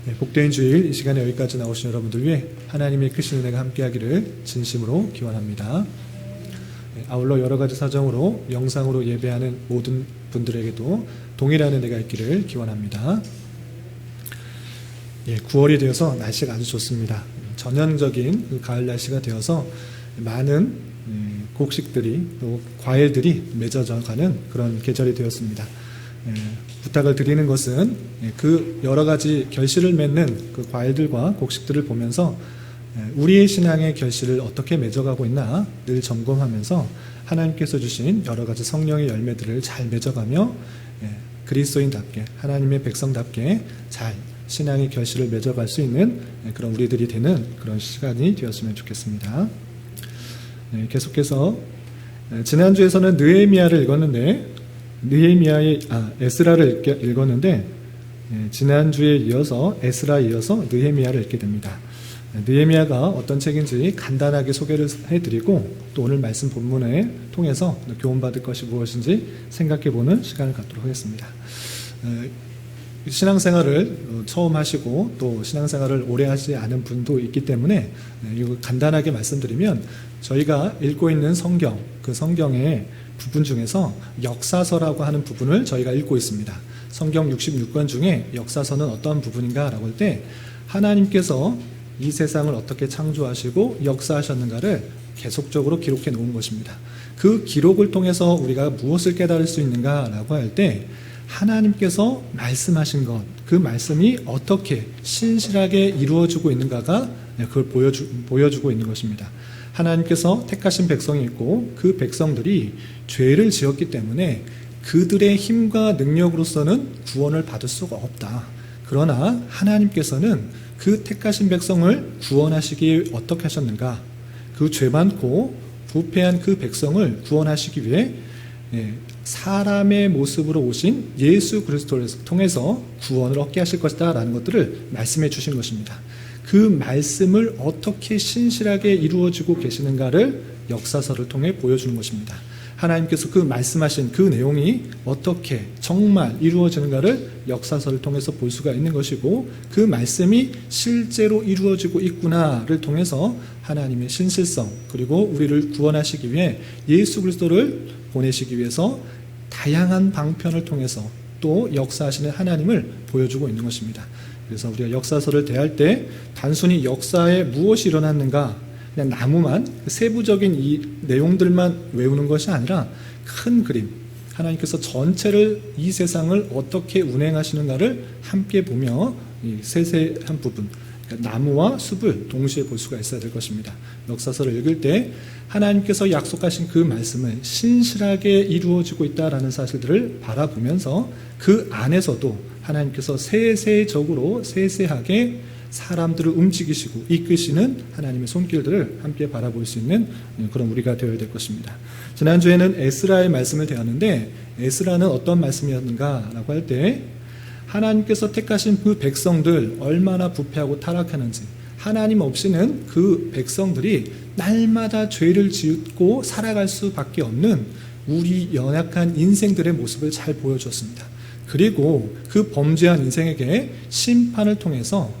네, 복된 주일 이 시간에 여기까지 나오신 여러분들 위해 하나님의 크신 은혜가 함께하기를 진심으로 기원합니다. 네, 아울러 여러 가지 사정으로 영상으로 예배하는 모든 분들에게도 동일한 은혜가 있기를 기원합니다. 9월이 되어서 날씨가 아주 좋습니다. 전형적인 그 가을 날씨가 되어서 많은 곡식들이 또 과일들이 맺어져가는 그런 계절이 되었습니다. 부탁을 드리는 것은 그 여러 가지 결실을 맺는 그 과일들과 곡식들을 보면서 우리의 신앙의 결실을 어떻게 맺어가고 있나 늘 점검하면서 하나님께서 주신 여러 가지 성령의 열매들을 잘 맺어가며 그리스도인답게 하나님의 백성답게 잘 신앙의 결실을 맺어갈 수 있는 그런 우리들이 되는 그런 시간이 되었으면 좋겠습니다. 계속해서 지난주에서는 느헤미야를 읽었는데 에스라를 읽었는데 지난주에 이어서 에스라에 이어서 느헤미야를 읽게 됩니다. 느헤미야가 어떤 책인지 간단하게 소개를 해드리고 또 오늘 말씀 본문을 통해서 교훈받을 것이 무엇인지 생각해보는 시간을 갖도록 하겠습니다. 신앙생활을 처음 하시고 또 신앙생활을 오래 하지 않은 분도 있기 때문에 이거 간단하게 말씀드리면 저희가 읽고 있는 성경, 그 성경의 부분 중에서 역사서라고 하는 부분을 저희가 읽고 있습니다. 성경 66권 중에 역사서는 어떤 부분인가 라고 할 때 하나님께서 이 세상을 어떻게 창조하시고 역사하셨는가를 계속적으로 기록해 놓은 것입니다. 그 기록을 통해서 우리가 무엇을 깨달을 수 있는가 라고 할 때 하나님께서 말씀하신 것, 그 말씀이 어떻게 신실하게 이루어지고 있는가가 그걸 보여주고 있는 것입니다. 하나님께서 택하신 백성이 있고 그 백성들이 죄를 지었기 때문에 그들의 힘과 능력으로서는 구원을 받을 수가 없다. 그러나 하나님께서는 그 택하신 백성을 구원하시기 어떻게 하셨는가? 그 죄 많고 부패한 그 백성을 구원하시기 위해 사람의 모습으로 오신 예수 그리스도를 통해서 구원을 얻게 하실 것이다 라는 것들을 말씀해 주신 것입니다. 그 말씀을 어떻게 신실하게 이루어지고 계시는가를 역사서를 통해 보여주는 것입니다. 하나님께서 그 말씀하신 그 내용이 어떻게 정말 이루어지는가를 역사서를 통해서 볼 수가 있는 것이고 그 말씀이 실제로 이루어지고 있구나를 통해서 하나님의 신실성 그리고 우리를 구원하시기 위해 예수 그리스도를 보내시기 위해서 다양한 방편을 통해서 또 역사하시는 하나님을 보여주고 있는 것입니다. 그래서 우리가 역사서를 대할 때 단순히 역사에 무엇이 일어났는가 그냥 나무만 세부적인 이 내용들만 외우는 것이 아니라 큰 그림 하나님께서 전체를 이 세상을 어떻게 운행하시는가를 함께 보며 이 세세한 부분 그러니까 나무와 숲을 동시에 볼 수가 있어야 될 것입니다. 역사서를 읽을 때 하나님께서 약속하신 그 말씀은 신실하게 이루어지고 있다라는 사실들을 바라보면서 그 안에서도 하나님께서 세세적으로 세세하게 사람들을 움직이시고 이끄시는 하나님의 손길들을 함께 바라볼 수 있는 그런 우리가 되어야 될 것입니다. 지난주에는 에스라의 말씀을 대하는데 에스라는 어떤 말씀이었는가 라고 할 때 하나님께서 택하신 그 백성들 얼마나 부패하고 타락하는지 하나님 없이는 그 백성들이 날마다 죄를 짓고 살아갈 수밖에 없는 우리 연약한 인생들의 모습을 잘 보여줬습니다. 그리고 그 범죄한 인생에게 심판을 통해서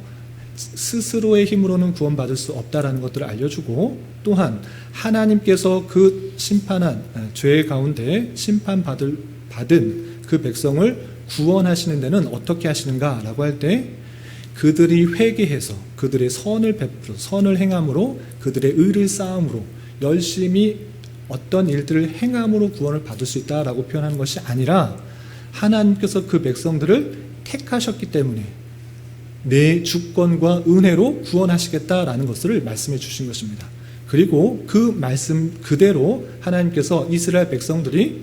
스스로의 힘으로는 구원받을 수 없다라는 것들을 알려주고 또한 하나님께서 그 심판한 죄 가운데 심판받은 그 백성을 구원하시는 데는 어떻게 하시는가라고 할 때 그들이 회개해서 그들의 선을 베풀어 선을 행함으로 그들의 의를 쌓음으로 열심히 어떤 일들을 행함으로 구원을 받을 수 있다라고 표현하는 것이 아니라 하나님께서 그 백성들을 택하셨기 때문에 내 주권과 은혜로 구원하시겠다라는 것을 말씀해 주신 것입니다. 그리고 그 말씀 그대로 하나님께서 이스라엘 백성들이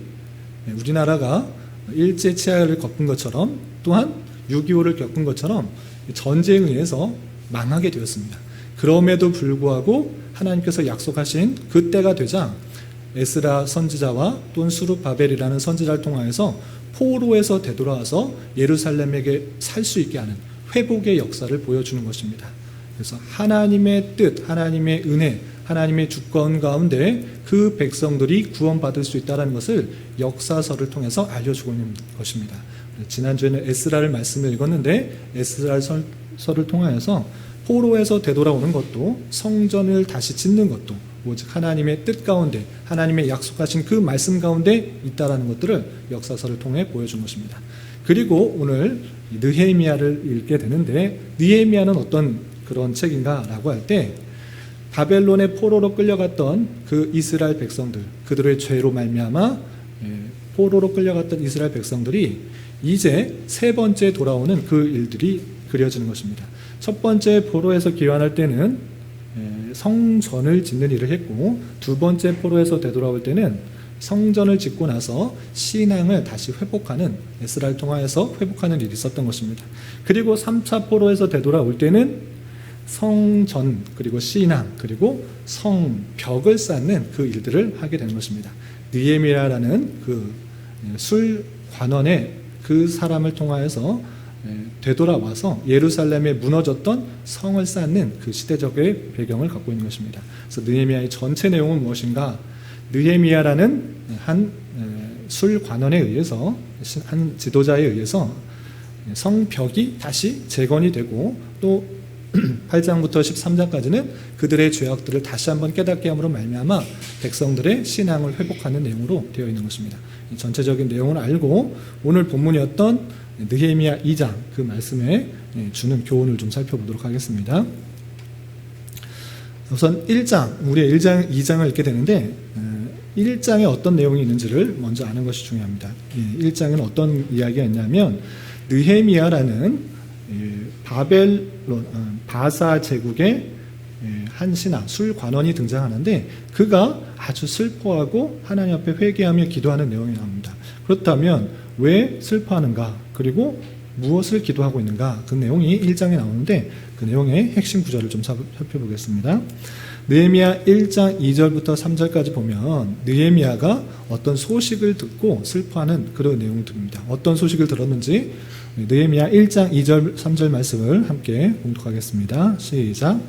우리나라가 일제 치하를 겪은 것처럼 또한 6.25를 겪은 것처럼 전쟁에 의해서 망하게 되었습니다. 그럼에도 불구하고 하나님께서 약속하신 그때가 되자 에스라 선지자와 또는 수룹바벨이라는 선지자를 통하여서 포로에서 되돌아와서 예루살렘에게 살 수 있게 하는 회복의 역사를 보여주는 것입니다. 그래서 하나님의 뜻, 하나님의 은혜, 하나님의 주권 가운데 그 백성들이 구원받을 수 있다는 것을 역사서를 통해서 알려주고 있는 것입니다. 지난주에는 에스라를 말씀을 읽었는데 에스라를 서를 통하여서 포로에서 되돌아오는 것도 성전을 다시 짓는 것도 오직 하나님의 뜻 가운데 하나님의 약속하신 그 말씀 가운데 있다라는 것들을 역사서를 통해 보여준 것입니다. 그리고 오늘 느헤미야를 읽게 되는데 느헤미야는 어떤 그런 책인가라고 할 때 바벨론의 포로로 끌려갔던 그 이스라엘 백성들 그들의 죄로 말미암아 포로로 끌려갔던 이스라엘 백성들이 이제 세 번째 돌아오는 그 일들이 그려지는 것입니다. 첫 번째 포로에서 귀환할 때는 성전을 짓는 일을 했고 두 번째 포로에서 되돌아올 때는 성전을 짓고 나서 신앙을 다시 회복하는 에스라를 통하여서 회복하는 일이 있었던 것입니다. 그리고 3차 포로에서 되돌아올 때는 성전 그리고 신앙 그리고 성벽을 쌓는 그 일들을 하게 되는 것입니다. 느헤미야라는 그 술관원의 그 사람을 통하여서 되돌아와서 예루살렘에 무너졌던 성을 쌓는 그 시대적의 배경을 갖고 있는 것입니다. 그래서 느헤미야의 전체 내용은 무엇인가? 느헤미야라는 한 술관원에 의해서 한 지도자에 의해서 성벽이 다시 재건이 되고 또 8장부터 13장까지는 그들의 죄악들을 다시 한번 깨닫게 함으로 말미암아 백성들의 신앙을 회복하는 내용으로 되어 있는 것입니다. 이 전체적인 내용을 알고 오늘 본문이었던 느헤미야 2장 그 말씀에 주는 교훈을 좀 살펴보도록 하겠습니다. 우선 1장, 우리 1장, 2장을 읽게 되는데 1장에 어떤 내용이 있는지를 먼저 아는 것이 중요합니다. 1장에는 어떤 이야기가 있냐면 느헤미야라는 바사 제국의 한 신하 술관원이 등장하는데 그가 아주 슬퍼하고 하나님 앞에 회개하며 기도하는 내용이 나옵니다. 그렇다면 왜 슬퍼하는가 그리고 무엇을 기도하고 있는가 그 내용이 1장에 나오는데 그 내용의 핵심 구절을 좀 살펴보겠습니다. 느헤미야 1장 2절부터 3절까지 보면 느헤미야가 어떤 소식을 듣고 슬퍼하는 그런 내용들입니다. 어떤 소식을 들었는지 느헤미야 1장 2절 3절 말씀을 함께 봉독하겠습니다. 시작.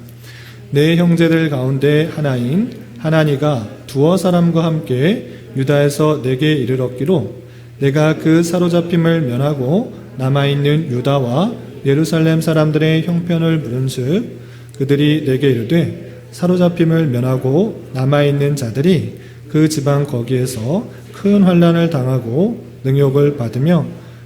내 형제들 가운데 하나인 하나니가 두어 사람과 함께 유다에서 내게 이르렀기로 내가 그 사로잡힘을 면하고 남아있는 유다와 예루살렘 사람들의 형편을 물은즉 그들이 내게 이르되 사로잡힘을 면하고 남아있는 자들이 그 지방 거기에서 큰 환난을 당하고 능욕을 받으며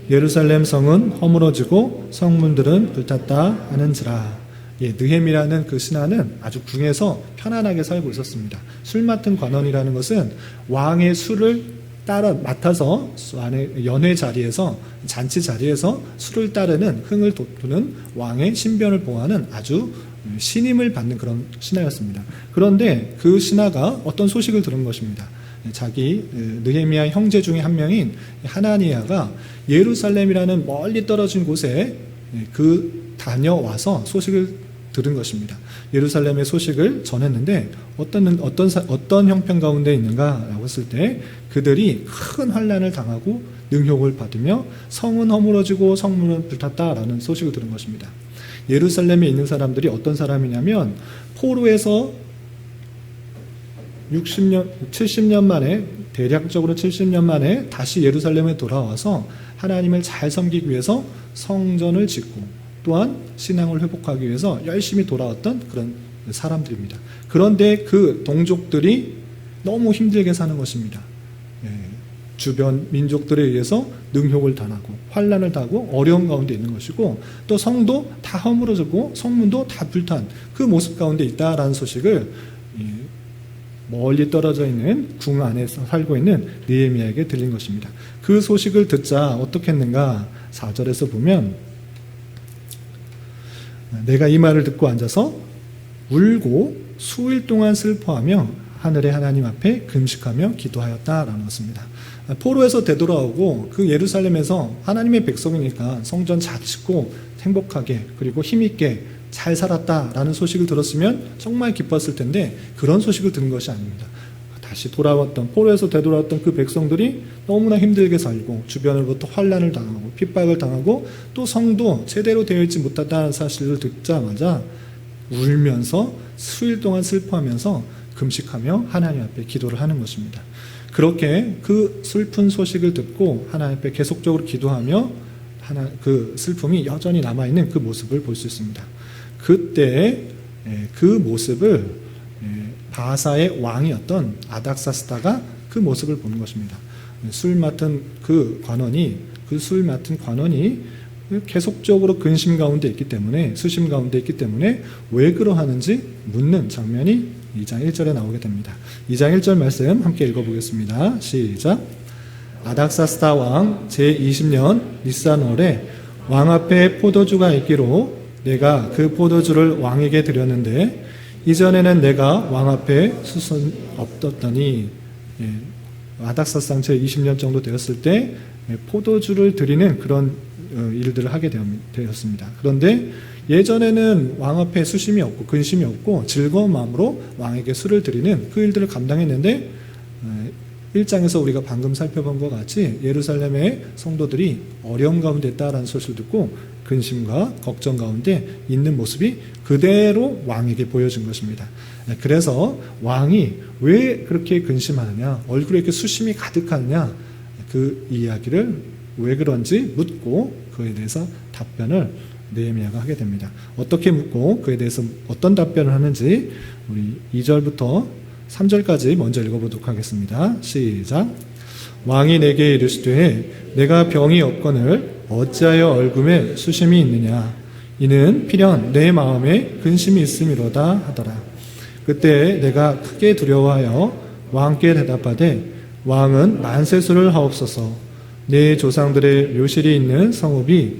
예루살렘 성은 허물어지고 성문들은 불탔다 하는지라. 느헤미야라는 그 신하는 아주 궁에서 편안하게 살고 있었습니다. 술 맡은 관원이라는 것은 왕의 술을 따라 맡아서 연회 자리에서 잔치 자리에서 술을 따르는 흥을 돋우는 왕의 신변을 보호하는 아주 신임을 받는 그런 신하였습니다. 그런데 그 신하가 어떤 소식을 들은 것입니다. 자기 느헤미야 형제 중에 한 명인 하나니야가 예루살렘이라는 멀리 떨어진 곳에 그 다녀와서 소식을 들은 것입니다. 예루살렘의 소식을 전했는데 어떤 형편 가운데 있는가라고 했을 때 그들이 큰 환난을 당하고 능욕을 받으며 성은 허물어지고 성문은 불탔다라는 소식을 들은 것입니다. 예루살렘에 있는 사람들이 어떤 사람이냐면 포로에서 70년 만에 대략적으로 70년 만에 다시 예루살렘에 돌아와서 하나님을 잘 섬기기 위해서 성전을 짓고 또한 신앙을 회복하기 위해서 열심히 돌아왔던 그런 사람들입니다. 그런데 그 동족들이 너무 힘들게 사는 것입니다. 주변 민족들에 의해서 능욕을 당하고 환난을 당하고 어려운 가운데 있는 것이고 또 성도 다 허물어지고 성문도 다 불탄 그 모습 가운데 있다라는 소식을 멀리 떨어져 있는 궁 안에서 살고 있는 느헤미야에게 들린 것입니다. 그 소식을 듣자 어떻게 했는가 4절에서 보면 내가 이 말을 듣고 앉아서 울고 수일 동안 슬퍼하며 하늘의 하나님 앞에 금식하며 기도하였다라는 것입니다. 포로에서 되돌아오고 그 예루살렘에서 하나님의 백성이니까 성전 잘 짓고 행복하게 그리고 힘있게 잘 살았다라는 소식을 들었으면 정말 기뻤을 텐데 그런 소식을 들은 것이 아닙니다. 다시 돌아왔던 포로에서 되돌아왔던 그 백성들이 너무나 힘들게 살고 주변으로부터 환난을 당하고 핍박을 당하고 또 성도 제대로 되어 있지 못하다는 사실을 듣자마자 울면서 수일 동안 슬퍼하면서 금식하며 하나님 앞에 기도를 하는 것입니다. 그렇게 그 슬픈 소식을 듣고 하나님 앞에 계속적으로 기도하며 그 슬픔이 여전히 남아있는 그 모습을 볼 수 있습니다. 그때 그 모습을 바사의 왕이었던 아닥사스다가 그 모습을 보는 것입니다. 술 맡은 관원이 계속적으로 근심 가운데 있기 때문에, 수심 가운데 있기 때문에 왜 그러하는지 묻는 장면이 2장 1절에 나오게 됩니다. 2장 1절 말씀 함께 읽어보겠습니다. 시작. 아닥사스다 왕 제20년 니산월에 왕 앞에 포도주가 있기로 내가 그 포도주를 왕에게 드렸는데 이전에는 내가 왕 앞에 수선 없었더니, 아닥사스당 제20년 정도 되었을 때 포도주를 드리는 그런 일들을 하게 되었습니다. 그런데 예전에는 왕 앞에 수심이 없고 근심이 없고 즐거운 마음으로 왕에게 술을 드리는 그 일들을 감당했는데, 1장에서 우리가 방금 살펴본 것 같이 예루살렘의 성도들이 어려움 가운데 있다라는 소식을 듣고 근심과 걱정 가운데 있는 모습이 그대로 왕에게 보여진 것입니다. 그래서 왕이 왜 그렇게 근심하느냐, 얼굴에 이렇게 수심이 가득하느냐, 그 이야기를 왜 그런지 묻고 그에 대해서 답변을 느헤미야가 하게 됩니다. 어떻게 묻고 그에 대해서 어떤 답변을 하는지 우리 2절부터 3절까지 먼저 읽어보도록 하겠습니다. 시작. 왕이 내게 이르시되 내가 병이 없거늘 어찌하여 얼굴에 수심이 있느냐, 이는 필연 내 마음에 근심이 있음이로다 하더라. 그때 내가 크게 두려워하여 왕께 대답하되 왕은 만세수를 하옵소서. 내 조상들의 묘실이 있는 성읍이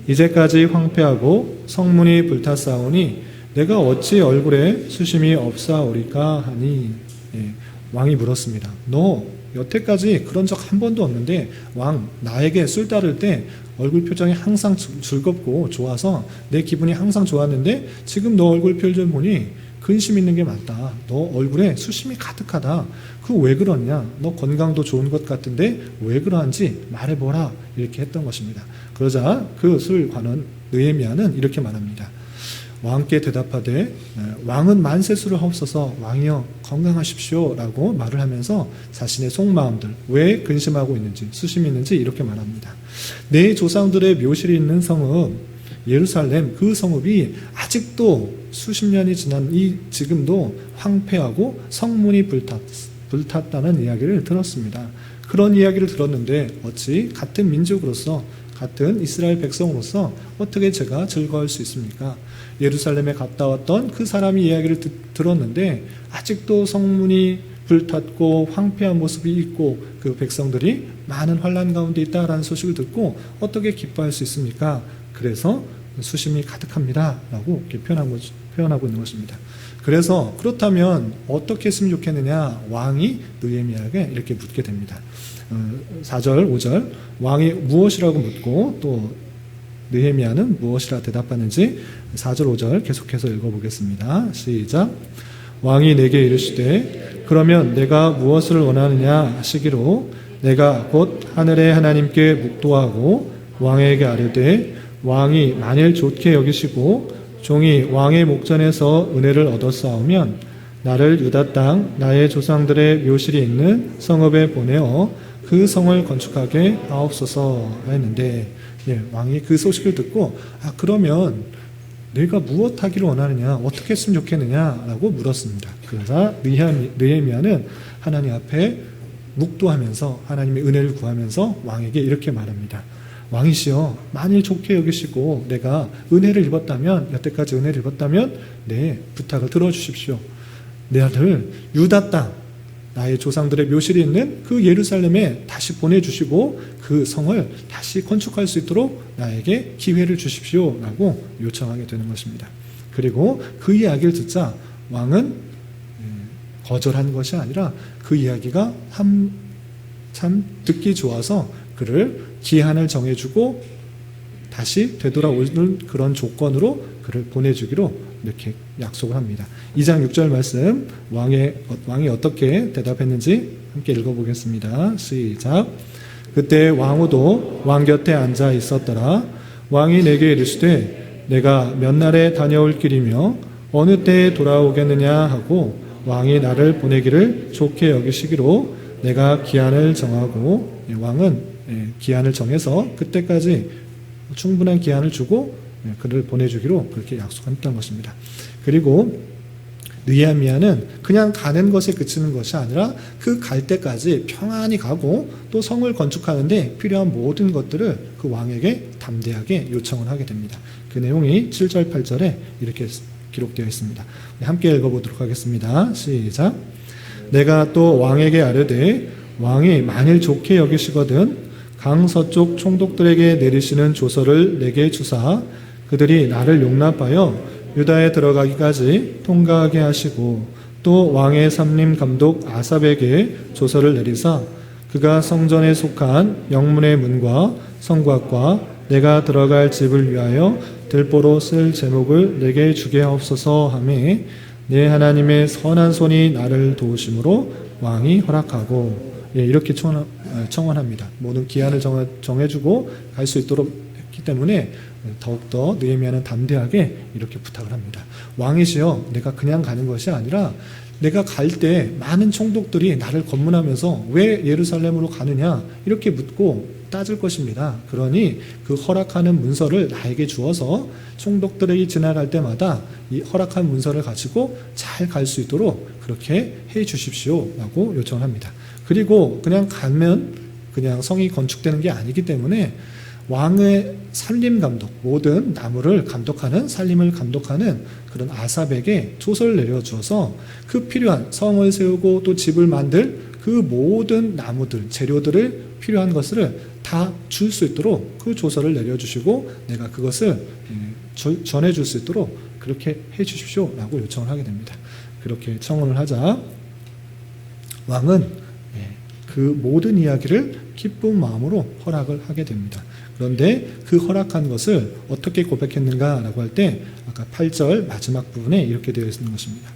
이제까지 황폐하고 성문이 불탔사오니 내가 어찌 얼굴에 수심이 없사오리까 하니. 왕이 물었습니다. 너 여태까지 그런 적 한 번도 없는데 왕, 나에게 술 따를 때 얼굴 표정이 항상 즐겁고 좋아서 내 기분이 항상 좋았는데 지금 너 얼굴 표정 보니 근심 있는 게 맞다. 너 얼굴에 수심이 가득하다. 그거 왜 그러냐? 너 건강도 좋은 것 같은데 왜 그러한지 말해보라. 이렇게 했던 것입니다. 그러자 그 술관원 느헤미야는 이렇게 말합니다. 왕께 대답하되 왕은 만세수를 하옵소서. 왕이여 건강하십시오 라고 말을 하면서 자신의 속마음들, 왜 근심하고 있는지 수심이 있는지 이렇게 말합니다. 내 조상들의 묘실이 있는 성읍 예루살렘, 그 성읍이 아직도 수십 년이 지난 지금도 황폐하고 성문이 불탔다는 이야기를 들었습니다. 그런 이야기를 들었는데 어찌 같은 민족으로서, 같은 이스라엘 백성으로서 어떻게 제가 즐거워할 수 있습니까? 예루살렘에 갔다 왔던 그 사람이 이야기를 들었는데 아직도 성문이 불탔고 황폐한 모습이 있고 그 백성들이 많은 환난 가운데 있다라는 소식을 듣고 어떻게 기뻐할 수 있습니까? 그래서 수심이 가득합니다 라고 이렇게 표현하고 있는 것입니다. 그래서 그렇다면 어떻게 했으면 좋겠느냐, 왕이 느헤미야에게 이렇게 묻게 됩니다. 4절 5절 왕이 무엇이라고 묻고 또 느헤미야는 무엇이라 대답하는지 4절 5절 계속해서 읽어보겠습니다. 시작. 왕이 내게 이르시되 그러면 내가 무엇을 원하느냐 하시기로 내가 곧 하늘의 하나님께 묵도하고 왕에게 아뢰되 왕이 만일 좋게 여기시고 종이 왕의 목전에서 은혜를 얻었사오면 나를 유다 땅 나의 조상들의 묘실이 있는 성읍에 보내어 그 성을 건축하게 하옵소서 했는데, 왕이 그 소식을 듣고 그러면 내가 무엇 하기를 원하느냐, 어떻게 했으면 좋겠느냐라고 물었습니다. 그러자 느헤미야는 하나님 앞에 묵도하면서 하나님의 은혜를 구하면서 왕에게 이렇게 말합니다. 왕이시여, 만일 좋게 여기시고 내가 은혜를 입었다면, 여태까지 은혜를 입었다면 내 부탁을 들어주십시오. 내 아들 유다 땅, 나의 조상들의 묘실이 있는 그 예루살렘에 다시 보내주시고 그 성을 다시 건축할 수 있도록 나에게 기회를 주십시오 라고 요청하게 되는 것입니다. 그리고 그 이야기를 듣자 왕은 거절한 것이 아니라 그 이야기가 참 듣기 좋아서 그를 기한을 정해주고 다시 되돌아오는 그런 조건으로 그를 보내주기로 이렇게 약속을 합니다. 2장 6절 말씀, 왕이 어떻게 대답했는지 함께 읽어보겠습니다. 시작. 그때 왕후도 왕 곁에 앉아 있었더라. 왕이 내게 이르시되 내가 몇 날에 다녀올 길이며 어느 때에 돌아오겠느냐 하고 왕이 나를 보내기를 좋게 여기시기로 내가 기한을 정하고, 왕은 기한을 정해서 그때까지 충분한 기한을 주고 그를 보내주기로 그렇게 약속했던 것입니다. 그리고 느헤미야는 그냥 가는 것에 그치는 것이 아니라 그 갈 때까지 평안히 가고 또 성을 건축하는데 필요한 모든 것들을 그 왕에게 담대하게 요청을 하게 됩니다. 그 내용이 7절 8절에 이렇게 기록되어 있습니다. 함께 읽어보도록 하겠습니다. 시작. 내가 또 왕에게 아뢰되 왕이 만일 좋게 여기시거든 강서쪽 총독들에게 내리시는 조서를 내게 주사 그들이 나를 용납하여 유다에 들어가기까지 통과하게 하시고 또 왕의 삼림 감독 아삽에게 조서를 내리사 그가 성전에 속한 영문의 문과 성곽과 내가 들어갈 집을 위하여 들보로 쓸 제목을 내게 주게 하옵소서 하며 내 하나님의 선한 손이 나를 도우심으로 왕이 허락하고 이렇게 청원합니다. 모든 기한을 정해주고 갈 수 있도록 했기 때문에 더욱더 느헤미야는 담대하게 이렇게 부탁을 합니다. 왕이시여, 내가 그냥 가는 것이 아니라 내가 갈 때 많은 총독들이 나를 검문하면서 왜 예루살렘으로 가느냐 이렇게 묻고 따질 것입니다. 그러니 그 허락하는 문서를 나에게 주어서 총독들이 지나갈 때마다 이 허락한 문서를 가지고 잘 갈 수 있도록 그렇게 해 주십시오 라고 요청을 합니다. 그리고 그냥 가면 그냥 성이 건축되는 게 아니기 때문에 왕의 살림 감독, 모든 나무를 감독하는, 살림을 감독하는 그런 아삽에게 조서를 내려주어서 그 필요한 성을 세우고 또 집을 만들 그 모든 나무들, 재료들을 필요한 것을 다 줄 수 있도록 그 조서를 내려주시고 내가 그것을 전해줄 수 있도록 그렇게 해 주십시오 라고 요청을 하게 됩니다. 그렇게 청원을 하자 왕은 그 모든 이야기를 기쁜 마음으로 허락을 하게 됩니다. 그런데 그 허락한 것을 어떻게 고백했는가라고 할 때 아까 8절 마지막 부분에 이렇게 되어 있는 것입니다.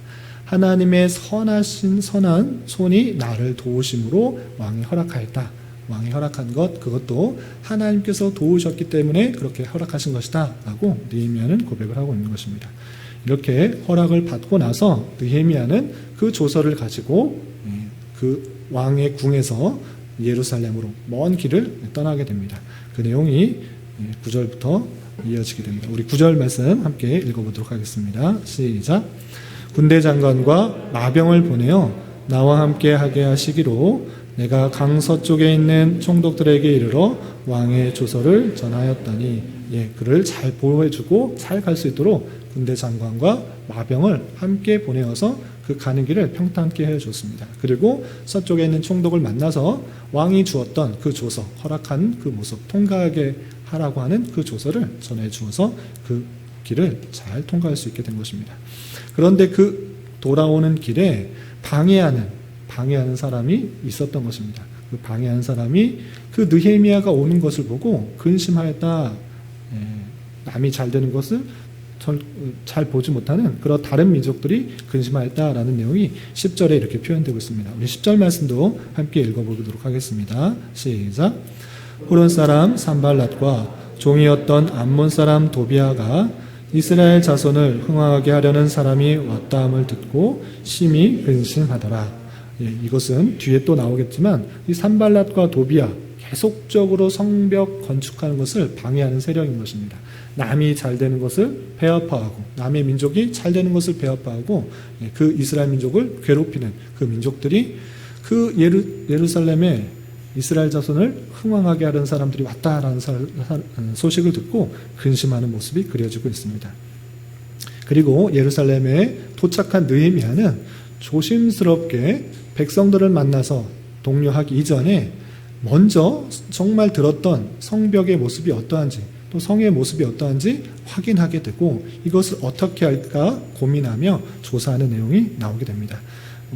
하나님의 선한 손이 나를 도우심으로 왕이 허락하였다. 왕이 허락한 것, 그것도 하나님께서 도우셨기 때문에 그렇게 허락하신 것이다 라고 느헤미야는 고백을 하고 있는 것입니다. 이렇게 허락을 받고 나서 느헤미야는 그 조서를 가지고 그 왕의 궁에서 예루살렘으로 먼 길을 떠나게 됩니다. 그 내용이 9절부터 이어지게 됩니다. 우리 9절 말씀 함께 읽어보도록 하겠습니다. 시작. 군대 장관과 마병을 보내어 나와 함께 하게 하시기로 내가 강서쪽에 있는 총독들에게 이르러 왕의 조서를 전하였더니 그를 잘 보호해주고 잘 갈 수 있도록 군대 장관과 마병을 함께 보내어서 그 가는 길을 평탄케 해줬습니다. 그리고 서쪽에 있는 총독을 만나서 왕이 주었던 그 조서, 허락한 그 모습, 통과하게 하라고 하는 그 조서를 전해주어서 그 길을 잘 통과할 수 있게 된 것입니다. 그런데 그 돌아오는 길에 방해하는 사람이 있었던 것입니다. 그 방해하는 사람이 그 느헤미야가 오는 것을 보고 근심하였다. 남이 잘 되는 것을 잘 보지 못하는 그런 다른 민족들이 근심하였다라는 내용이 10절에 이렇게 표현되고 있습니다. 우리 10절 말씀도 함께 읽어보도록 하겠습니다. 시작. 호론 사람 산발랏과 종이었던 암몬 사람 도비아가 이스라엘 자손을 흥황하게 하려는 사람이 왔다함을 듣고 심히 근심하더라. 이것은 뒤에 또 나오겠지만 이 산발랏과 도비아 계속적으로 성벽 건축하는 것을 방해하는 세력인 것입니다. 남이 잘 되는 것을 배아파하고 남의 민족이 잘 되는 것을 배아파하고 그 이스라엘 민족을 괴롭히는 그 민족들이 그 예루살렘에 이스라엘 자손을 흥왕하게 하려는 사람들이 왔다라는 소식을 듣고 근심하는 모습이 그려지고 있습니다. 그리고 예루살렘에 도착한 느헤미야는 조심스럽게 백성들을 만나서 독려하기 이전에 먼저 정말 들었던 성벽의 모습이 어떠한지 또 성의 모습이 어떠한지 확인하게 되고 이것을 어떻게 할까 고민하며 조사하는 내용이 나오게 됩니다.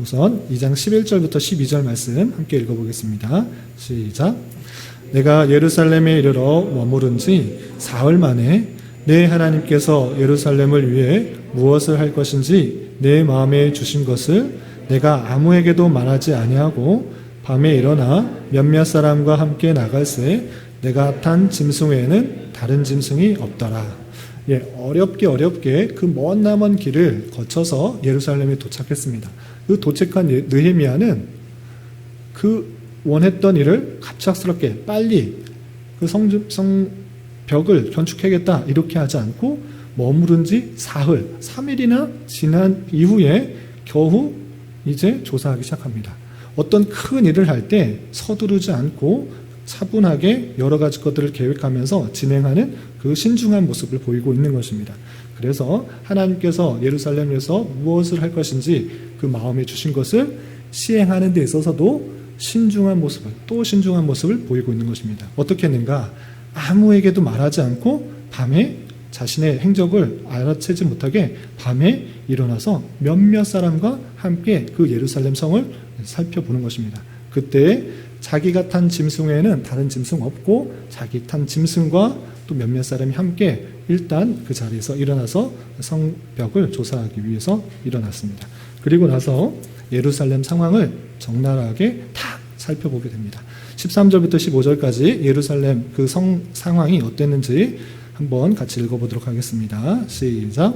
우선 2장 11절부터 12절 말씀 함께 읽어보겠습니다. 시작. 내가 예루살렘에 이르러 머무른 지 사흘 만에 내 하나님께서 예루살렘을 위해 무엇을 할 것인지 내 마음에 주신 것을 내가 아무에게도 말하지 아니하고 밤에 일어나 몇몇 사람과 함께 나갈새 내가 탄 짐승 외에는 다른 짐승이 없더라. 어렵게 그 먼 남은 길을 거쳐서 예루살렘에 도착했습니다. 그 도착한 느헤미야는 그 원했던 일을 갑작스럽게 빨리 그 성벽 벽을 건축하겠다 이렇게 하지 않고 머무른 지 사흘, 3일이나 지난 이후에 겨우 이제 조사하기 시작합니다. 어떤 큰 일을 할 때 서두르지 않고 차분하게 여러 가지 것들을 계획하면서 진행하는 그 신중한 모습을 보이고 있는 것입니다. 그래서 하나님께서 예루살렘에서 무엇을 할 것인지 그 마음에 주신 것을 시행하는 데 있어서도 신중한 모습을 보이고 있는 것입니다. 어떻게 했는가? 아무에게도 말하지 않고 밤에 자신의 행적을 알아채지 못하게 밤에 일어나서 몇몇 사람과 함께 그 예루살렘 성을 살펴보는 것입니다. 그때 자기가 탄 짐승 외에는 다른 짐승 없고 자기 탄 짐승과 또 몇몇 사람이 함께 일단 그 자리에서 일어나서 성벽을 조사하기 위해서 일어났습니다. 그리고 나서 예루살렘 상황을 적나라하게 다 살펴보게 됩니다. 13절부터 15절까지 예루살렘 그 성 상황이 어땠는지 한번 같이 읽어보도록 하겠습니다. 시작.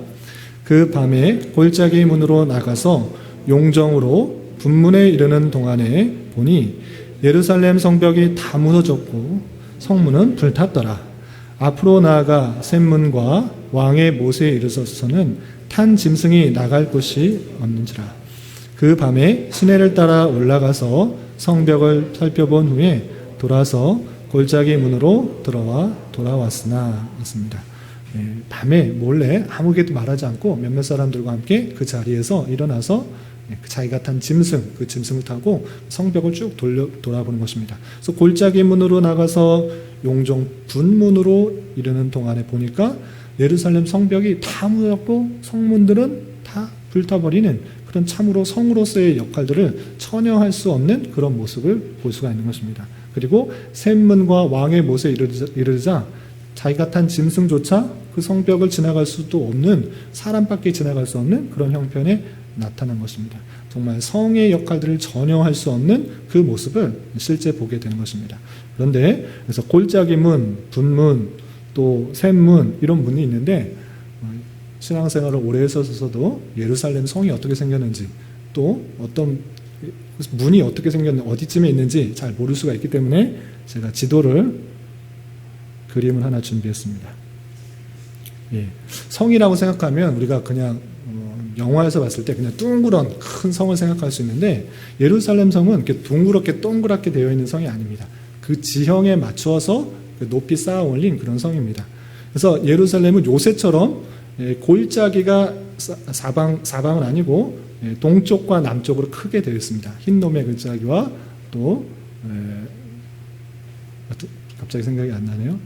그 밤에 골짜기 문으로 나가서 용정으로 분문에 이르는 동안에 보니 예루살렘 성벽이 다 무너졌고 성문은 불탔더라. 앞으로 나아가 샘문과 왕의 못에 이르러서는 탄 짐승이 나갈 곳이 없는지라. 그 밤에 시내를 따라 올라가서 성벽을 살펴본 후에 돌아서 골짜기 문으로 돌아왔으나 했습니다. 밤에 몰래 아무에게도 말하지 않고 몇몇 사람들과 함께 그 자리에서 일어나서 자기가 탄 짐승, 그 짐승을 타고 성벽을 쭉 돌아보는 것입니다. 그래서 골짜기 문으로 나가서 용정 분문으로 이르는 동안에 보니까 예루살렘 성벽이 다 무너졌고 성문들은 다 불타버리는 그런 참으로 성으로서의 역할들을 전혀 할 수 없는 그런 모습을 볼 수가 있는 것입니다. 그리고 샘문과 왕의 못에 이르자 자기가 탄 짐승조차 그 성벽을 지나갈 수도 없는, 사람밖에 지나갈 수 없는 그런 형편에 나타난 것입니다. 정말 성의 역할들을 전혀 할 수 없는 그 모습을 실제 보게 되는 것입니다. 그런데 그래서 골짜기 문, 분문, 또 샘문 이런 문이 있는데 신앙생활을 오래 했어서도 예루살렘 성이 어떻게 생겼는지 또 어떤 문이 어떻게 생겼는지 어디쯤에 있는지 잘 모를 수가 있기 때문에 제가 그림을 하나 준비했습니다. 성이라고 생각하면 우리가 그냥 영화에서 봤을 때 그냥 둥그런 큰 성을 생각할 수 있는데 예루살렘 성은 이렇게 둥그렇게 동그랗게 되어 있는 성이 아닙니다. 그 지형에 맞추어서 높이 쌓아 올린 그런 성입니다. 그래서 예루살렘은 요새처럼 골짜기가 사방은 아니고 동쪽과 남쪽으로 크게 되어 있습니다. 흰놈의 골짜기와 또 갑자기 생각이 안 나네요.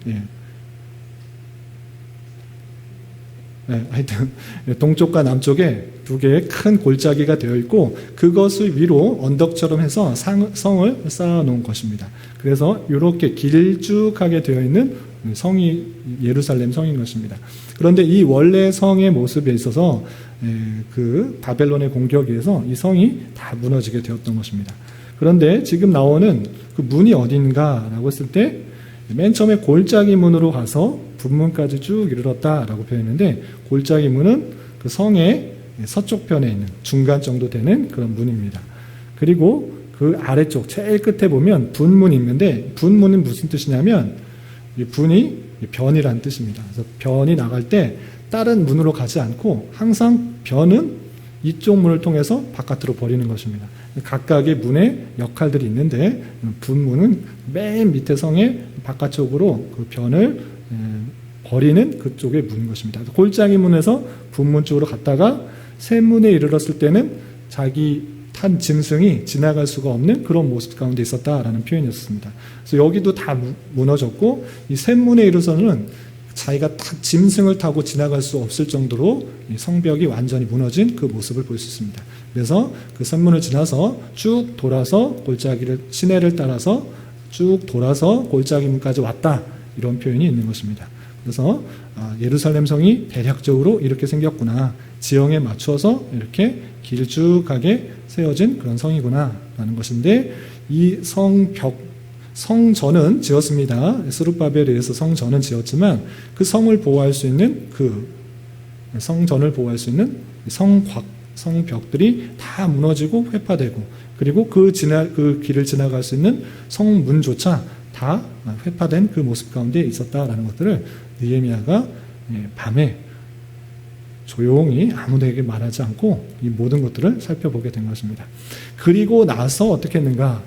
하여튼 동쪽과 남쪽에 두 개의 큰 골짜기가 되어 있고 그것을 위로 언덕처럼 해서 성을 쌓아 놓은 것입니다. 그래서 이렇게 길쭉하게 되어 있는 성이 예루살렘 성인 것입니다. 그런데 이 원래 성의 모습에 있어서 그 바벨론의 공격에 의해서 이 성이 다 무너지게 되었던 것입니다. 그런데 지금 나오는 그 문이 어딘가라고 했을 때 맨 처음에 골짜기 문으로 가서 분문까지 쭉 이르렀다라고 표현했는데 골짜기 문은 그 성의 서쪽 편에 있는 중간 정도 되는 그런 문입니다. 그리고 그 아래쪽 제일 끝에 보면 분문이 있는데 분문은 무슨 뜻이냐면 이 분이 변이라는 뜻입니다. 그래서 변이 나갈 때 다른 문으로 가지 않고 항상 변은 이쪽 문을 통해서 바깥으로 버리는 것입니다. 각각의 문의 역할들이 있는데 분문은 맨 밑에 성의 바깥쪽으로 그 변을 버리는 그쪽의 문인 것입니다. 골짜기 문에서 분문 쪽으로 갔다가 샘문에 이르렀을 때는 자기 탄 짐승이 지나갈 수가 없는 그런 모습 가운데 있었다라는 표현이었습니다. 그래서 여기도 다 무너졌고 이 샘문에 이르러서는 자기가 짐승을 타고 지나갈 수 없을 정도로 성벽이 완전히 무너진 그 모습을 볼 수 있습니다. 그래서 그 샘문을 지나서 쭉 돌아서 시내를 따라서 쭉 돌아서 골짜기 문까지 왔다 이런 표현이 있는 것입니다. 그래서 예루살렘 성이 대략적으로 이렇게 생겼구나, 지형에 맞춰서 이렇게 길쭉하게 세워진 그런 성이구나 라는 것인데 이 성전은 지었습니다. 스룹바벨에 의해서 성전은 지었지만 그 성을 보호할 수 있는 성전을 보호할 수 있는 성벽들이 다 무너지고 회파되고 그리고 그 길을 지나갈 수 있는 성문조차 다 회파된 그 모습 가운데 있었다라는 것들을 느헤미야가 밤에 조용히 아무에게 말하지 않고 이 모든 것들을 살펴보게 된 것입니다. 그리고 나서 어떻게 했는가?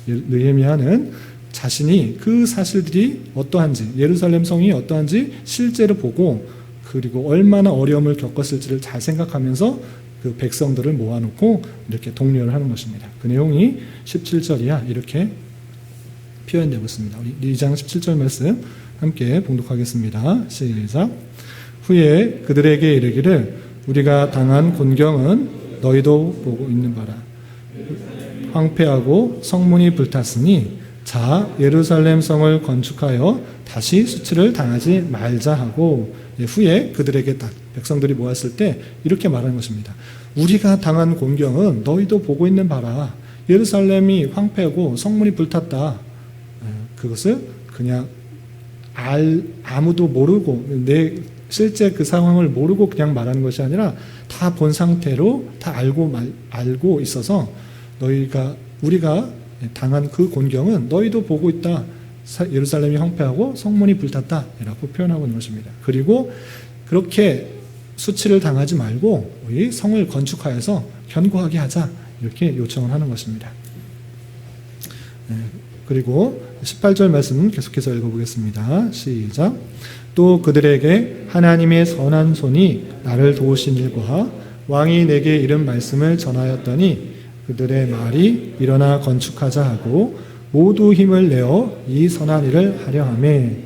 느헤미야는 자신이 그 사실들이 어떠한지, 예루살렘 성이 어떠한지 실제로 보고, 그리고 얼마나 어려움을 겪었을지를 잘 생각하면서 그 백성들을 모아놓고 이렇게 독려를 하는 것입니다. 그 내용이 17절이야 이렇게 표현되고 있습니다. 우리 2장 17절 말씀 함께 봉독하겠습니다. 시작. 후에 그들에게 이르기를 우리가 당한 곤경은 너희도 보고 있는 바라. 황폐하고 성문이 불탔으니 자 예루살렘 성을 건축하여 다시 수치를 당하지 말자 하고, 후에 그들에게 백성들이 모았을 때 이렇게 말하는 것입니다. 우리가 당한 곤경은 너희도 보고 있는 바라. 예루살렘이 황폐하고 성문이 불탔다. 그것을 그냥 아무도 모르고, 실제 그 상황을 모르고 그냥 말하는 것이 아니라 다 본 상태로 다 알고 있어서 우리가 당한 그 곤경은 너희도 보고 있다. 예루살렘이 황폐하고 성문이 불탔다 라고 표현하고 있는 것입니다. 그리고 그렇게 수치를 당하지 말고 우리 성을 건축하여서 견고하게 하자 이렇게 요청을 하는 것입니다. 그리고 18절 말씀 계속해서 읽어보겠습니다. 시작. 또 그들에게 하나님의 선한 손이 나를 도우신 일과 왕이 내게 이른 말씀을 전하였더니 그들의 말이 일어나 건축하자 하고 모두 힘을 내어 이 선한 일을 하려 하매,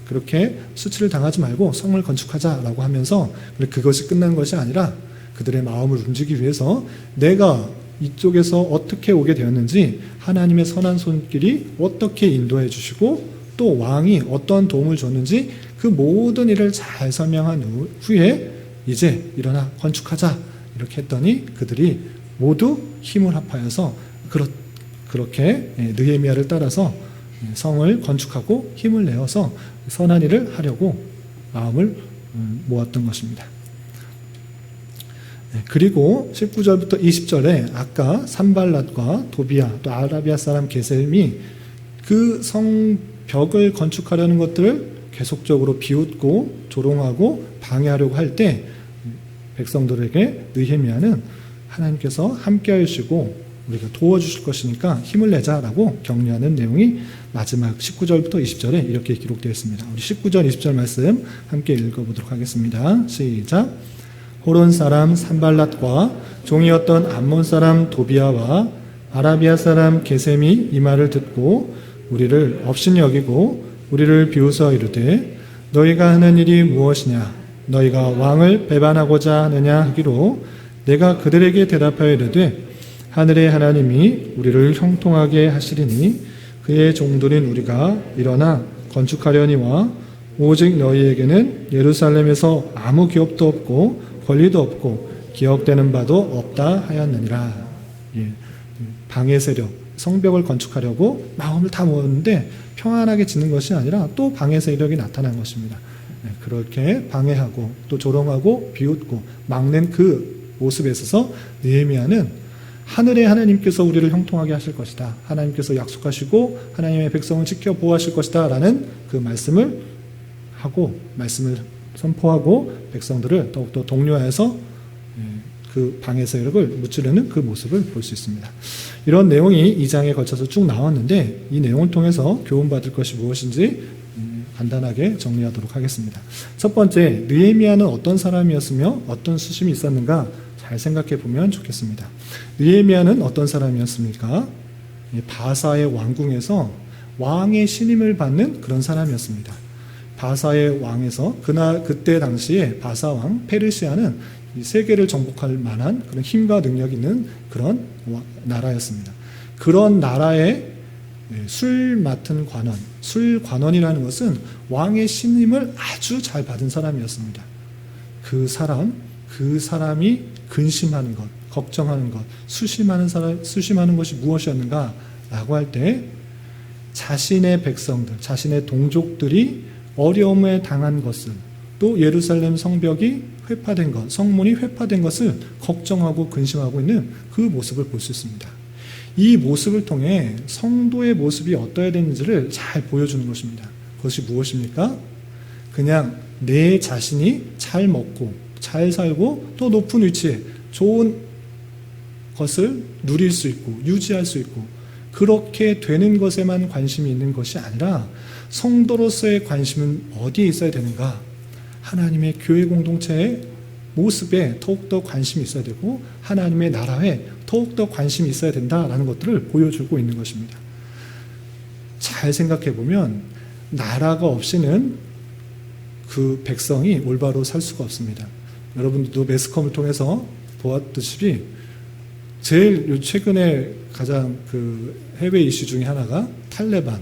그렇게 수치를 당하지 말고 성을 건축하자라고 하면서 그것이 끝난 것이 아니라 그들의 마음을 움직이기 위해서 내가 이쪽에서 어떻게 오게 되었는지, 하나님의 선한 손길이 어떻게 인도해 주시고 또 왕이 어떤 도움을 줬는지 그 모든 일을 잘 설명한 후에 이제 일어나 건축하자 이렇게 했더니 그들이 모두 힘을 합하여서 그렇게 느헤미야를 따라서 성을 건축하고 힘을 내어서 선한 일을 하려고 마음을 모았던 것입니다. 그리고 19절부터 20절에 아까 산발랏과 도비야 또 아라비아 사람 게셈이 그 성벽을 건축하려는 것들을 계속적으로 비웃고 조롱하고 방해하려고 할 때 백성들에게 느헤미야는 하나님께서 함께 하시고 우리가 도와주실 것이니까 힘을 내자라고 격려하는 내용이 마지막 19절부터 20절에 이렇게 기록되어 있습니다. 우리 19절 20절 말씀 함께 읽어보도록 하겠습니다. 시작. 호론 사람 산발랏과 종이었던 암몬 사람 도비야와 아라비아 사람 게셈이 이 말을 듣고 우리를 업신 여기고 우리를 비웃어 이르되 너희가 하는 일이 무엇이냐? 너희가 왕을 배반하고자 하느냐 하기로 내가 그들에게 대답하여 이르되 하늘의 하나님이 우리를 형통하게 하시리니 그의 종들인 우리가 일어나 건축하려니와 오직 너희에게는 예루살렘에서 아무 기업도 없고 권리도 없고 기억되는 바도 없다 하였느니라. 방해 세력, 성벽을 건축하려고 마음을 다 모았는데 평안하게 짓는 것이 아니라 또 방해 세력이 나타난 것입니다. 그렇게 방해하고 또 조롱하고 비웃고 막는 그 모습에 있어서 느헤미야는 하늘의 하나님께서 우리를 형통하게 하실 것이다. 하나님께서 약속하시고 하나님의 백성을 지켜 보호하실 것이다. 라는 그 말씀을 하고 말씀을 선포하고 백성들을 더욱더 독려해서 그 방해 세력을 무찌르는 그 모습을 볼 수 있습니다. 이런 내용이 2장에 걸쳐서 쭉 나왔는데 이 내용을 통해서 교훈받을 것이 무엇인지 간단하게 정리하도록 하겠습니다. 첫 번째, 느헤미야는 어떤 사람이었으며 어떤 수심이 있었는가 잘 생각해 보면 좋겠습니다. 느헤미야는 어떤 사람이었습니까? 바사의 왕궁에서 왕의 신임을 받는 그런 사람이었습니다. 바사의 왕에서 그때 당시에 바사 왕 페르시아는 이 세계를 정복할 만한 그런 힘과 능력이 있는 그런 나라였습니다. 그런 나라의 술 맡은 관원, 술 관원이라는 것은 왕의 신임을 아주 잘 받은 사람이었습니다. 그 사람이 근심하는 것, 걱정하는 것, 수심하는 것이 무엇이었는가라고 할 때 자신의 백성들, 자신의 동족들이 어려움에 당한 것을, 또 예루살렘 성벽이 회파된 것, 성문이 회파된 것을 걱정하고 근심하고 있는 그 모습을 볼 수 있습니다. 이 모습을 통해 성도의 모습이 어떠해야 되는지를 잘 보여주는 것입니다. 그것이 무엇입니까? 그냥 내 자신이 잘 먹고 잘 살고 또 높은 위치에 좋은 것을 누릴 수 있고 유지할 수 있고 그렇게 되는 것에만 관심이 있는 것이 아니라 성도로서의 관심은 어디에 있어야 되는가? 하나님의 교회 공동체의 모습에 더욱더 관심이 있어야 되고 하나님의 나라에 더욱더 관심이 있어야 된다라는 것들을 보여주고 있는 것입니다. 잘 생각해 보면 나라가 없이는 그 백성이 올바로 살 수가 없습니다. 여러분들도 매스컴을 통해서 보았듯이 제일 최근에 가장 그 해외 이슈 중에 하나가 탈레반,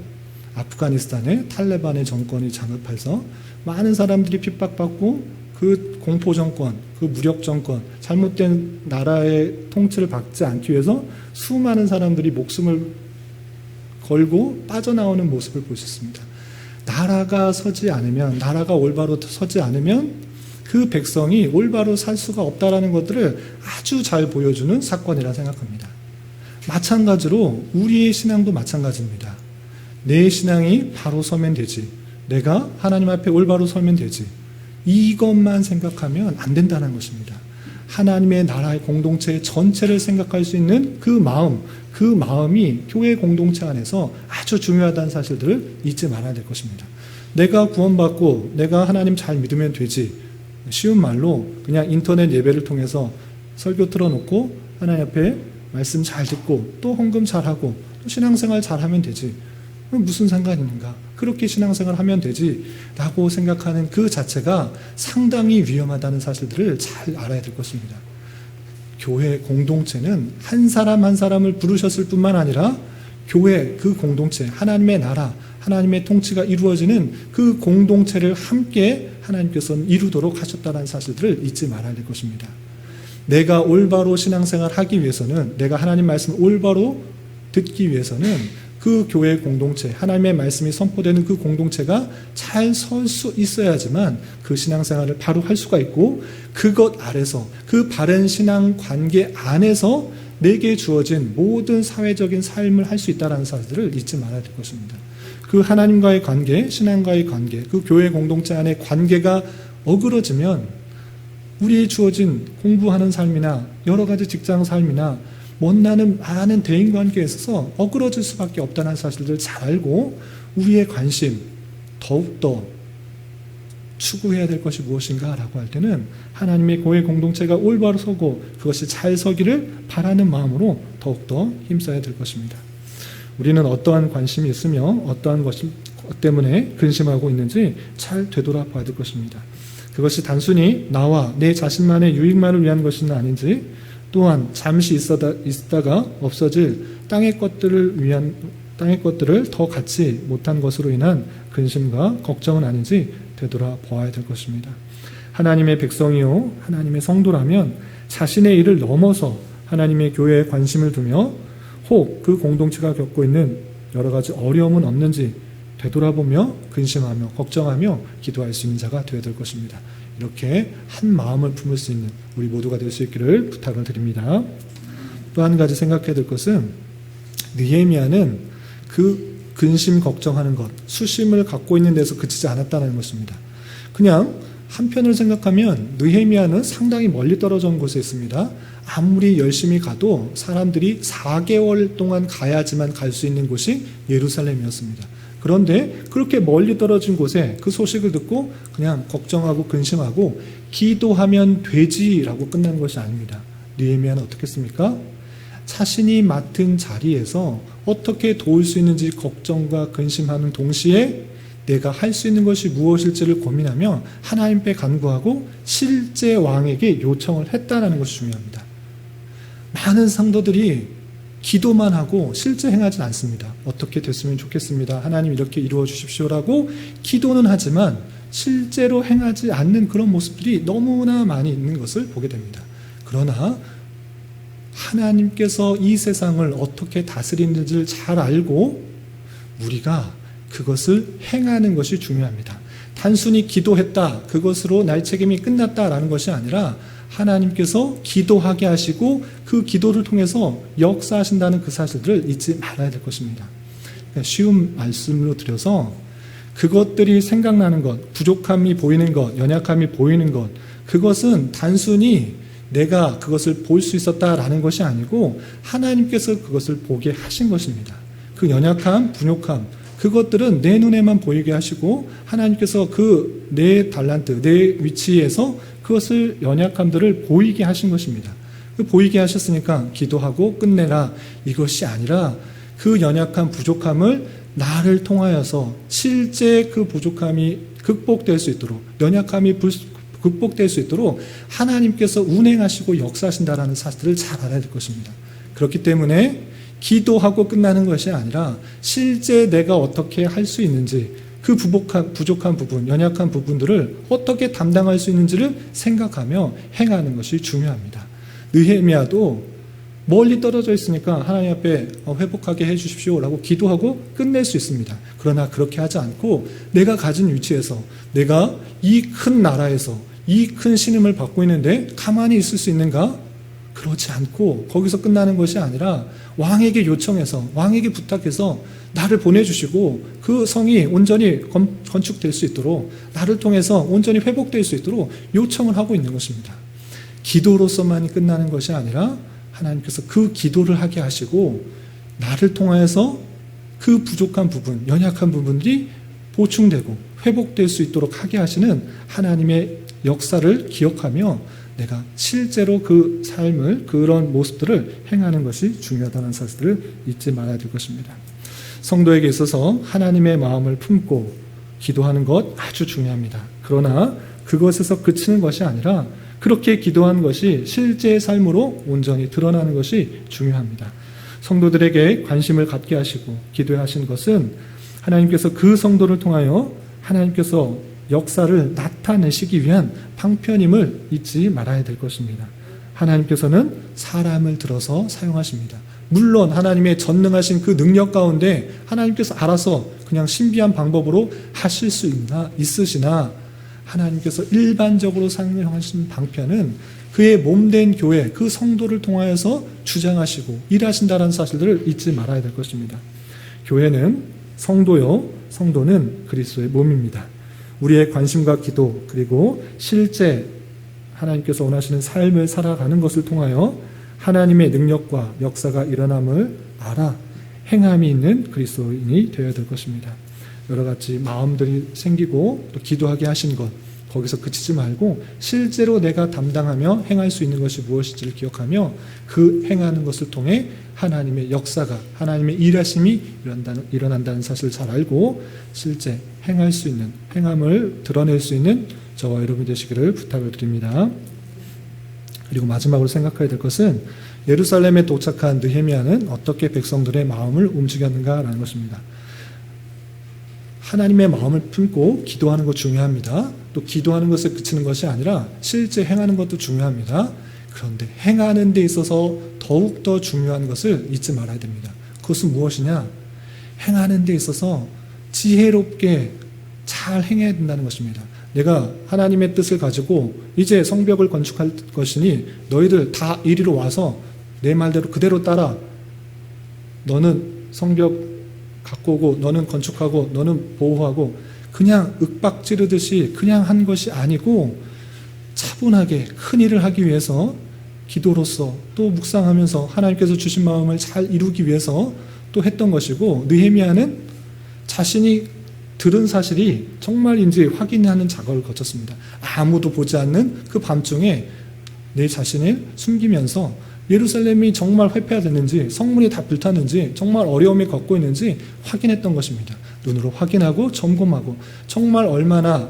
아프가니스탄의 탈레반의 정권이 장악해서 많은 사람들이 핍박받고 그 공포 정권, 그 무력 정권, 잘못된 나라의 통치를 받지 않기 위해서 수많은 사람들이 목숨을 걸고 빠져나오는 모습을 보셨습니다. 나라가 서지 않으면, 나라가 올바로 서지 않으면 그 백성이 올바로 살 수가 없다라는 것들을 아주 잘 보여주는 사건이라 생각합니다. 마찬가지로 우리의 신앙도 마찬가지입니다. 내 신앙이 바로 서면 되지. 내가 하나님 앞에 올바로 서면 되지. 이것만 생각하면 안 된다는 것입니다. 하나님의 나라의 공동체 전체를 생각할 수 있는 그 마음이 교회 공동체 안에서 아주 중요하다는 사실들을 잊지 말아야 될 것입니다. 내가 구원받고 내가 하나님 잘 믿으면 되지. 쉬운 말로 그냥 인터넷 예배를 통해서 설교 틀어놓고 하나님 앞에 말씀 잘 듣고 또 헌금 잘하고 또 신앙생활 잘하면 되지. 무슨 상관이 있는가? 그렇게 신앙생활 하면 되지 라고 생각하는 그 자체가 상당히 위험하다는 사실들을 잘 알아야 될 것입니다. 교회 공동체는 한 사람 한 사람을 부르셨을 뿐만 아니라 교회 그 공동체, 하나님의 나라, 하나님의 통치가 이루어지는 그 공동체를 함께 하나님께서는 이루도록 하셨다는 사실들을 잊지 말아야 될 것입니다. 내가 올바로 신앙생활 하기 위해서는, 내가 하나님 말씀을 올바로 듣기 위해서는 그 교회 공동체, 하나님의 말씀이 선포되는 그 공동체가 잘 설 수 있어야지만 그 신앙생활을 바로 할 수가 있고, 그것 아래서, 그 바른 신앙 관계 안에서 내게 주어진 모든 사회적인 삶을 할 수 있다는 사실들을 잊지 말아야 될 것입니다. 그 하나님과의 관계, 신앙과의 관계, 그 교회 공동체 안의 관계가 어그러지면 우리의 주어진 공부하는 삶이나 여러 가지 직장 삶이나 원하는 많은 대인관계에 있어서 어그러질 수밖에 없다는 사실들을 잘 알고 우리의 관심 더욱더 추구해야 될 것이 무엇인가 라고 할 때는 하나님의 교회 공동체가 올바로 서고 그것이 잘 서기를 바라는 마음으로 더욱더 힘써야 될 것입니다. 우리는 어떠한 관심이 있으며 어떠한 것 때문에 근심하고 있는지 잘 되돌아봐야 될 것입니다. 그것이 단순히 나와 내 자신만의 유익만을 위한 것은 아닌지, 또한 잠시 있다가 없어질 땅의 것들을 더 갖지 못한 것으로 인한 근심과 걱정은 아닌지 되돌아보아야 될 것입니다. 하나님의 백성이요 하나님의 성도라면 자신의 일을 넘어서 하나님의 교회에 관심을 두며 혹 그 공동체가 겪고 있는 여러 가지 어려움은 없는지 되돌아보며 근심하며 걱정하며 기도할 수 있는 자가 되어야 될 것입니다. 이렇게 한 마음을 품을 수 있는 우리 모두가 될 수 있기를 부탁을 드립니다. 또 한 가지 생각해야 될 것은 느헤미야는 그 근심 걱정하는 것, 수심을 갖고 있는 데서 그치지 않았다는 것입니다. 그냥 한편으로 생각하면 느헤미야는 상당히 멀리 떨어져 온 곳에 있습니다. 아무리 열심히 가도 사람들이 4개월 동안 가야지만 갈 수 있는 곳이 예루살렘이었습니다. 그런데 그렇게 멀리 떨어진 곳에 그 소식을 듣고 그냥 걱정하고 근심하고 기도하면 되지라고 끝난 것이 아닙니다. 느헤미야는 어떻게 했습니까? 자신이 맡은 자리에서 어떻게 도울 수 있는지 걱정과 근심하는 동시에 내가 할 수 있는 것이 무엇일지를 고민하며 하나님께 간구하고 실제 왕에게 요청을 했다는 것이 중요합니다. 많은 성도들이 기도만 하고 실제 행하진 않습니다. 어떻게 됐으면 좋겠습니다. 하나님 이렇게 이루어 주십시오라고 기도는 하지만 실제로 행하지 않는 그런 모습들이 너무나 많이 있는 것을 보게 됩니다. 그러나 하나님께서 이 세상을 어떻게 다스리는지를 잘 알고 우리가 그것을 행하는 것이 중요합니다. 단순히 기도했다, 그것으로 나의 책임이 끝났다라는 것이 아니라 하나님께서 기도하게 하시고 그 기도를 통해서 역사하신다는 그 사실들을 잊지 말아야 될 것입니다. 그러니까 쉬운 말씀으로 드려서 그것들이 생각나는 것, 부족함이 보이는 것, 연약함이 보이는 것, 그것은 단순히 내가 그것을 볼 수 있었다라는 것이 아니고 하나님께서 그것을 보게 하신 것입니다. 그 연약함, 분욕함, 그것들은 내 눈에만 보이게 하시고 하나님께서 그 내 달란트, 내 위치에서 그것을 연약함들을 보이게 하신 것입니다. 그 보이게 하셨으니까 기도하고 끝내라 이것이 아니라 그 연약함, 부족함을 나를 통하여서 실제 그 부족함이 극복될 수 있도록, 연약함이 극복될 수 있도록 하나님께서 운행하시고 역사하신다라는 사실을 잘 알아야 될 것입니다. 그렇기 때문에 기도하고 끝나는 것이 아니라 실제 내가 어떻게 할 수 있는지, 그 부족한 부분, 연약한 부분들을 어떻게 담당할 수 있는지를 생각하며 행하는 것이 중요합니다. 느헤미야도 멀리 떨어져 있으니까 하나님 앞에 회복하게 해주십시오 라고 기도하고 끝낼 수 있습니다. 그러나 그렇게 하지 않고 내가 가진 위치에서, 내가 이 큰 나라에서 이 큰 신임을 받고 있는데 가만히 있을 수 있는가? 그렇지 않고 거기서 끝나는 것이 아니라 왕에게 요청해서, 왕에게 부탁해서 나를 보내주시고 그 성이 온전히 건축될 수 있도록, 나를 통해서 온전히 회복될 수 있도록 요청을 하고 있는 것입니다. 기도로서만이 끝나는 것이 아니라 하나님께서 그 기도를 하게 하시고 나를 통하여서 그 부족한 부분, 연약한 부분들이 보충되고 회복될 수 있도록 하게 하시는 하나님의 역사를 기억하며 내가 실제로 그 삶을, 그런 모습들을 행하는 것이 중요하다는 사실을 잊지 말아야 될 것입니다. 성도에게 있어서 하나님의 마음을 품고 기도하는 것 아주 중요합니다. 그러나 그것에서 그치는 것이 아니라 그렇게 기도하는 것이 실제의 삶으로 온전히 드러나는 것이 중요합니다. 성도들에게 관심을 갖게 하시고 기도하신 것은 하나님께서 그 성도를 통하여 하나님께서 역사를 나타내시기 위한 방편임을 잊지 말아야 될 것입니다. 하나님께서는 사람을 들어서 사용하십니다. 물론 하나님의 전능하신 그 능력 가운데 하나님께서 알아서 그냥 신비한 방법으로 하실 수 있으시나 하나님께서 일반적으로 사용하신 방편은 그의 몸된 교회, 그 성도를 통하여서 주장하시고 일하신다는 사실들을 잊지 말아야 될 것입니다. 교회는 성도요, 성도는 그리스도의 몸입니다. 우리의 관심과 기도, 그리고 실제 하나님께서 원하시는 삶을 살아가는 것을 통하여 하나님의 능력과 역사가 일어남을 알아 행함이 있는 그리스도인이 되어야 될 것입니다. 여러 가지 마음들이 생기고 또 기도하게 하신 것, 거기서 그치지 말고 실제로 내가 담당하며 행할 수 있는 것이 무엇인지를 기억하며 그 행하는 것을 통해 하나님의 역사가, 하나님의 일하심이 일어난다는 사실을 잘 알고 실제 행할 수 있는, 행함을 드러낼 수 있는 저와 여러분이 되시기를 부탁을 드립니다. 그리고 마지막으로 생각해야 될 것은 예루살렘에 도착한 느헤미야는 어떻게 백성들의 마음을 움직였는가라는 것입니다. 하나님의 마음을 품고 기도하는 것 중요합니다. 또 기도하는 것에 그치는 것이 아니라 실제 행하는 것도 중요합니다. 그런데 행하는 데 있어서 더욱더 중요한 것을 잊지 말아야 됩니다. 그것은 무엇이냐? 행하는 데 있어서 지혜롭게 잘 행해야 된다는 것입니다. 내가 하나님의 뜻을 가지고 이제 성벽을 건축할 것이니 너희들 다 이리로 와서 내 말대로 그대로 따라. 너는 성벽 갖고 오고 너는 건축하고 너는 보호하고 그냥 윽박 지르듯이 그냥 한 것이 아니고 차분하게 큰 일을 하기 위해서 기도로서 또 묵상하면서 하나님께서 주신 마음을 잘 이루기 위해서 또 했던 것이고, 느헤미야는 자신이 들은 사실이 정말인지 확인하는 작업을 거쳤습니다. 아무도 보지 않는 그 밤중에 내 자신을 숨기면서 예루살렘이 정말 회폐화됐는지, 성문이 다 불탔는지, 정말 어려움이 걷고 있는지 확인했던 것입니다. 눈으로 확인하고 점검하고 정말 얼마나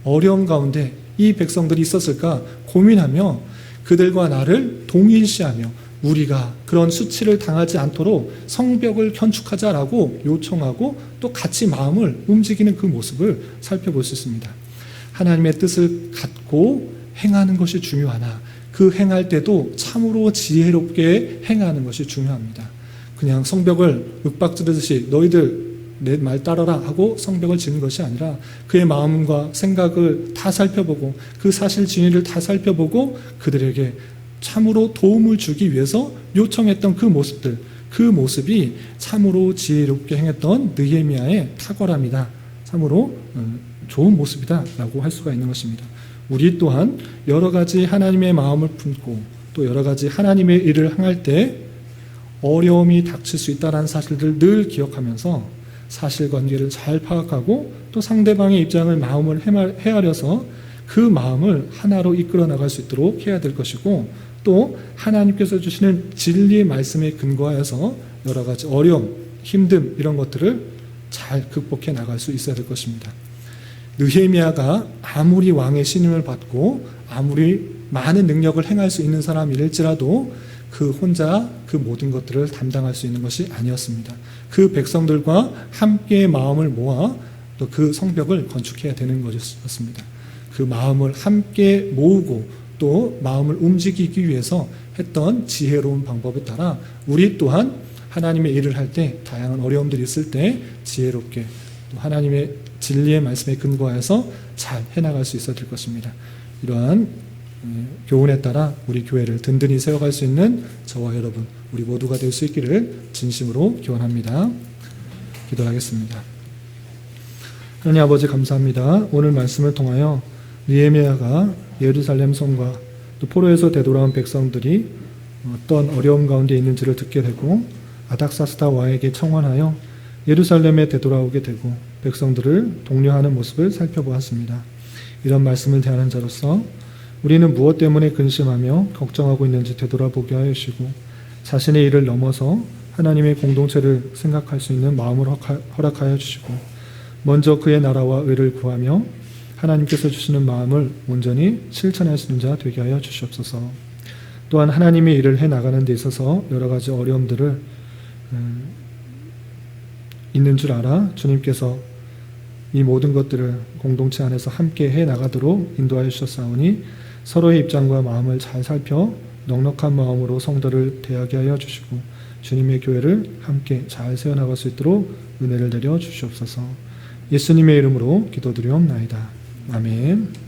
어려움 가운데 이 백성들이 있었을까 고민하며 그들과 나를 동일시하며 우리가 그런 수치를 당하지 않도록 성벽을 건축하자라고 요청하고 또 같이 마음을 움직이는 그 모습을 살펴볼 수 있습니다. 하나님의 뜻을 갖고 행하는 것이 중요하나 그 행할 때도 참으로 지혜롭게 행하는 것이 중요합니다. 그냥 성벽을 윽박지르듯이 너희들 내 말 따라라 하고 성벽을 지는 것이 아니라 그의 마음과 생각을 다 살펴보고 그 사실 진위를 다 살펴보고 그들에게 참으로 도움을 주기 위해서 요청했던 그 모습들, 그 모습이 참으로 지혜롭게 행했던 느헤미야의 탁월함이다. 참으로 좋은 모습이다 라고 할 수가 있는 것입니다. 우리 또한 여러 가지 하나님의 마음을 품고 또 여러 가지 하나님의 일을 행할 때 어려움이 닥칠 수 있다는 사실들을 늘 기억하면서 사실관계를 잘 파악하고 또 상대방의 입장을 마음을 헤아려서 그 마음을 하나로 이끌어 나갈 수 있도록 해야 될 것이고 또 하나님께서 주시는 진리의 말씀에 근거하여서 여러 가지 어려움, 힘듦 이런 것들을 잘 극복해 나갈 수 있어야 될 것입니다. 느헤미야가 아무리 왕의 신임을 받고 아무리 많은 능력을 행할 수 있는 사람일지라도 그 혼자 그 모든 것들을 담당할 수 있는 것이 아니었습니다. 그 백성들과 함께 마음을 모아 또 그 성벽을 건축해야 되는 것이었습니다. 그 마음을 함께 모으고 또 마음을 움직이기 위해서 했던 지혜로운 방법에 따라 우리 또한 하나님의 일을 할 때 다양한 어려움들이 있을 때 지혜롭게 또 하나님의 진리의 말씀에 근거해서 잘 해나갈 수 있어야 될 것입니다. 이러한 교훈에 따라 우리 교회를 든든히 세워갈 수 있는 저와 여러분 우리 모두가 될 수 있기를 진심으로 기원합니다. 기도하겠습니다. 하나님 아버지 감사합니다. 오늘 말씀을 통하여 느헤미야가 예루살렘 성과 또 포로에서 되돌아온 백성들이 어떤 어려움 가운데 있는지를 듣게 되고 아닥사스다 왕에게 청원하여 예루살렘에 되돌아오게 되고 백성들을 독려하는 모습을 살펴보았습니다. 이런 말씀을 대하는 자로서 우리는 무엇 때문에 근심하며 걱정하고 있는지 되돌아보게 하여 주시고 자신의 일을 넘어서 하나님의 공동체를 생각할 수 있는 마음을 허락하여 주시고 먼저 그의 나라와 의를 구하며 하나님께서 주시는 마음을 온전히 실천할 수 있는 자 되게 하여 주시옵소서. 또한 하나님의 일을 해나가는 데 있어서 여러 가지 어려움들을 있는 줄 알아 주님께서 이 모든 것들을 공동체 안에서 함께 해나가도록 인도하여 주셨사오니 서로의 입장과 마음을 잘 살펴 넉넉한 마음으로 성도를 대하게 하여 주시고 주님의 교회를 함께 잘 세워나갈 수 있도록 은혜를 내려 주시옵소서. 예수님의 이름으로 기도드리옵나이다. 아멘.